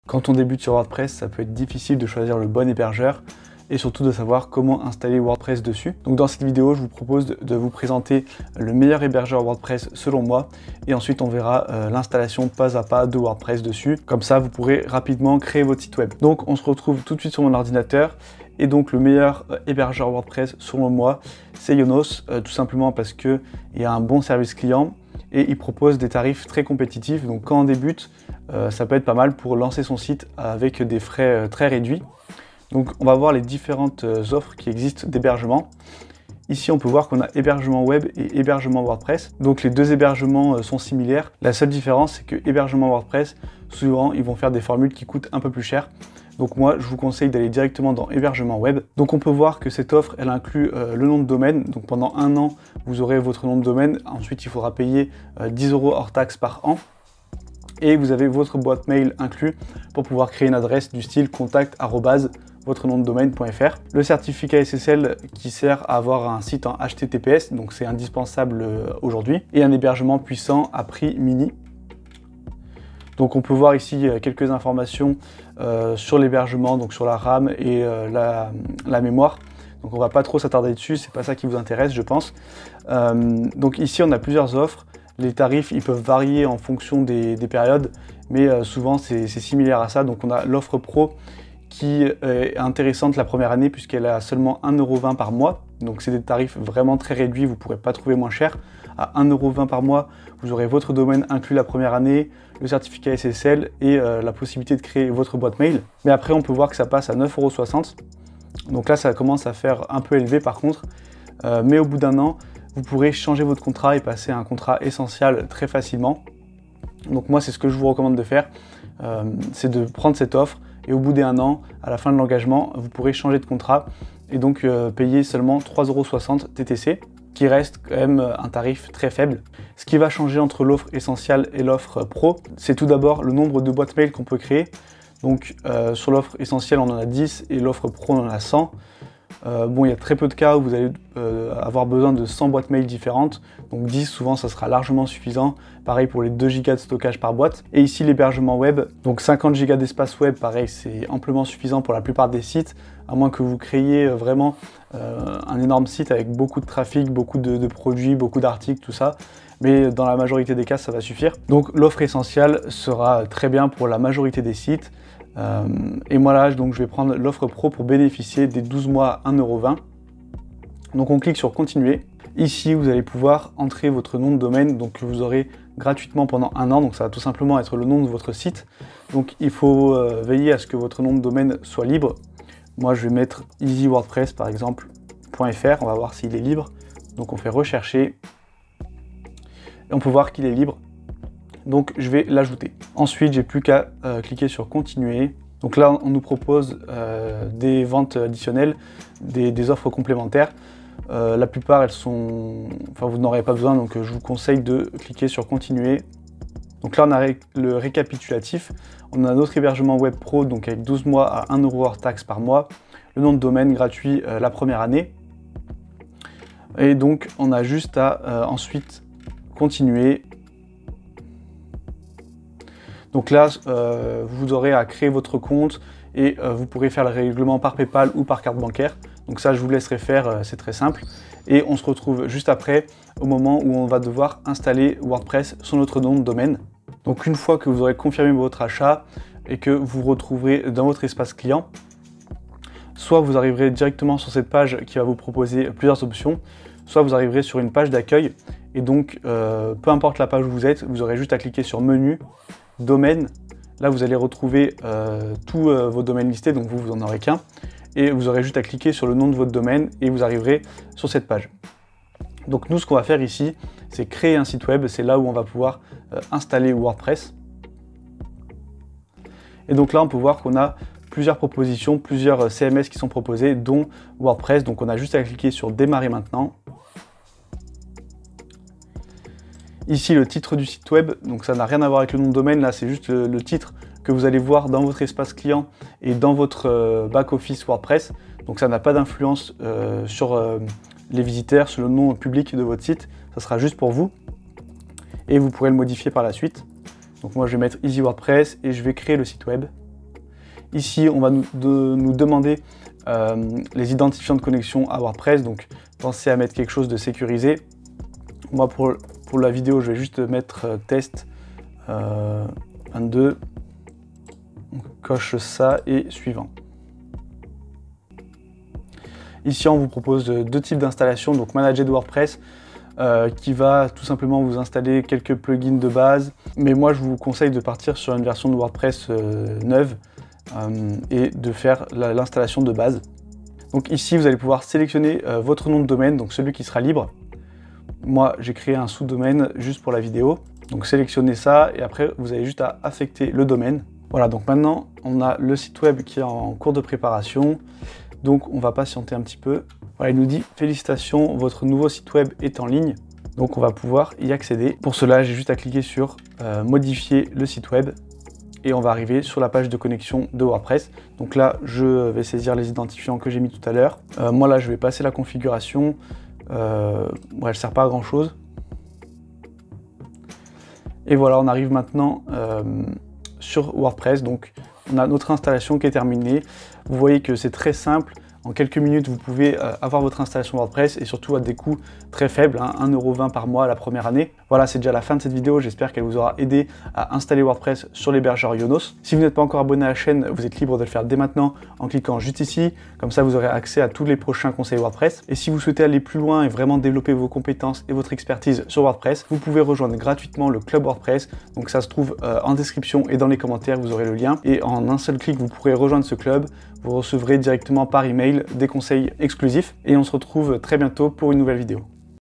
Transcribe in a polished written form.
Quand on débute sur WordPress, ça peut être difficile de choisir le bon hébergeur et surtout de savoir comment installer WordPress dessus. Donc dans cette vidéo, je vous propose de vous présenter le meilleur hébergeur WordPress selon moi et ensuite on verra l'installation pas à pas de WordPress dessus. Comme ça, vous pourrez rapidement créer votre site web. Donc on se retrouve tout de suite sur mon ordinateur et donc le meilleur hébergeur WordPress selon moi, c'est Yonos, tout simplement parce qu'il y a un bon service client et il propose des tarifs très compétitifs. Donc quand on débute, ça peut être pas mal pour lancer son site avec des frais très réduits. Donc on va voir les différentes offres qui existent d'hébergement. Ici on peut voir qu'on a hébergement web et hébergement WordPress. Donc les deux hébergements sont similaires. La seule différence c'est que hébergement WordPress, souvent ils vont faire des formules qui coûtent un peu plus cher. Donc moi je vous conseille d'aller directement dans hébergement web. Donc on peut voir que cette offre elle inclut le nom de domaine. Donc pendant un an vous aurez votre nom de domaine. Ensuite il faudra payer 10 € hors taxe par an. Et vous avez votre boîte mail inclus pour pouvoir créer une adresse du style contact@votrenomdedomaine.fr. Le certificat SSL qui sert à avoir un site en HTTPS, donc c'est indispensable aujourd'hui, et un hébergement puissant à prix mini. Donc on peut voir ici quelques informations sur l'hébergement, donc sur la RAM et la mémoire. Donc on va pas trop s'attarder dessus, c'est pas ça qui vous intéresse je pense. Donc ici on a plusieurs offres. Les tarifs ils peuvent varier en fonction des périodes, mais souvent c'est similaire à ça. Donc on a l'offre pro qui est intéressante la première année puisqu'elle a seulement 1,20 € par mois. Donc c'est des tarifs vraiment très réduits, vous ne pourrez pas trouver moins cher. À 1,20 € par mois, vous aurez votre domaine inclus la première année, le certificat SSL et la possibilité de créer votre boîte mail. Mais après on peut voir que ça passe à 9,60 €. Donc là ça commence à faire un peu élevé par contre, mais au bout d'un an, vous pourrez changer votre contrat et passer à un contrat essentiel très facilement. Donc moi c'est ce que je vous recommande de faire, c'est de prendre cette offre et au bout d'un an, à la fin de l'engagement, vous pourrez changer de contrat et donc payer seulement 3,60 € TTC, qui reste quand même un tarif très faible. Ce qui va changer entre l'offre essentielle et l'offre pro, c'est tout d'abord le nombre de boîtes mail qu'on peut créer. Donc sur l'offre essentielle on en a 10 et l'offre pro on en a 100. Bon, il y a très peu de cas où vous allez avoir besoin de 100 boîtes mail différentes, donc 10 souvent ça sera largement suffisant, pareil pour les 2 Go de stockage par boîte. Et ici l'hébergement web, donc 50 Go d'espace web, pareil c'est amplement suffisant pour la plupart des sites, à moins que vous créiez vraiment un énorme site avec beaucoup de trafic, beaucoup de produits, beaucoup d'articles, tout ça. Mais dans la majorité des cas ça va suffire. Donc l'offre essentielle sera très bien pour la majorité des sites. Et moi là donc je vais prendre l'offre pro pour bénéficier des 12 mois à 1,20 €. Donc on clique sur continuer. Ici vous allez pouvoir entrer votre nom de domaine donc que vous aurez gratuitement pendant un an. Donc ça va tout simplement être le nom de votre site. Donc il faut veiller à ce que votre nom de domaine soit libre. Moi je vais mettre easywordpress par exemple .fr. On va voir s'il est libre. Donc on fait rechercher et on peut voir qu'il est libre. Donc je vais l'ajouter. Ensuite, j'ai plus qu'à cliquer sur continuer. Donc là, on nous propose des ventes additionnelles, des offres complémentaires. La plupart, elles sont... Enfin, vous n'en aurez pas besoin, donc je vous conseille de cliquer sur continuer. Donc là, on a le récapitulatif. On a notre hébergement web pro, donc avec 12 mois à 1 € hors taxe par mois. Le nom de domaine gratuit la première année. Et donc, on a juste à ensuite continuer. Donc là, vous aurez à créer votre compte et vous pourrez faire le règlement par PayPal ou par carte bancaire. Donc ça, je vous laisserai faire, c'est très simple. Et on se retrouve juste après, au moment où on va devoir installer WordPress sur notre nom de domaine. Donc une fois que vous aurez confirmé votre achat et que vous vous retrouverez dans votre espace client, soit vous arriverez directement sur cette page qui va vous proposer plusieurs options, soit vous arriverez sur une page d'accueil. Et donc, peu importe la page où vous êtes, vous aurez juste à cliquer sur menu, domaine. Là vous allez retrouver tous vos domaines listés, donc vous n'en aurez qu'un et vous aurez juste à cliquer sur le nom de votre domaine et vous arriverez sur cette page. Donc nous ce qu'on va faire ici c'est créer un site web, c'est là où on va pouvoir installer WordPress. Et donc là on peut voir qu'on a plusieurs propositions, plusieurs CMS qui sont proposés dont WordPress, donc on a juste à cliquer sur démarrer maintenant. Ici le titre du site web, donc ça n'a rien à voir avec le nom de domaine, là c'est juste le titre que vous allez voir dans votre espace client et dans votre back-office WordPress. Donc ça n'a pas d'influence sur les visiteurs, sur le nom public de votre site, ça sera juste pour vous. Et vous pourrez le modifier par la suite. Donc moi je vais mettre Easy WordPress et je vais créer le site web. Ici, on va nous demander les identifiants de connexion à WordPress, donc pensez à mettre quelque chose de sécurisé. Moi, pour la vidéo, je vais juste mettre test 22. On coche ça et suivant. Ici, on vous propose deux types d'installation, donc Manager de WordPress, qui va tout simplement vous installer quelques plugins de base. Mais moi, je vous conseille de partir sur une version de WordPress neuve et de faire l'installation de base. Donc ici, vous allez pouvoir sélectionner votre nom de domaine, donc celui qui sera libre. Moi, j'ai créé un sous-domaine juste pour la vidéo. Donc sélectionnez ça et après, vous avez juste à affecter le domaine. Voilà, donc maintenant, on a le site web qui est en cours de préparation. Donc on va patienter un petit peu. Voilà, il nous dit « Félicitations, votre nouveau site web est en ligne ». Donc on va pouvoir y accéder. Pour cela, j'ai juste à cliquer sur « Modifier le site web » et on va arriver sur la page de connexion de WordPress. Donc là, je vais saisir les identifiants que j'ai mis tout à l'heure. Moi là, je vais passer la configuration. Elle ne sert pas à grand chose. Et voilà, on arrive maintenant sur WordPress. Donc on a notre installation qui est terminée. Vous voyez que c'est très simple. En quelques minutes, vous pouvez avoir votre installation WordPress et surtout à des coûts très faibles, hein, 1,20 € par mois la première année. Voilà, c'est déjà la fin de cette vidéo. J'espère qu'elle vous aura aidé à installer WordPress sur l'hébergeur Yonos. Si vous n'êtes pas encore abonné à la chaîne, vous êtes libre de le faire dès maintenant en cliquant juste ici. Comme ça, vous aurez accès à tous les prochains conseils WordPress. Et si vous souhaitez aller plus loin et vraiment développer vos compétences et votre expertise sur WordPress, vous pouvez rejoindre gratuitement le club WordPress. Donc ça se trouve en description et dans les commentaires, vous aurez le lien. Et en un seul clic, vous pourrez rejoindre ce club. Vous recevrez directement par email des conseils exclusifs et on se retrouve très bientôt pour une nouvelle vidéo.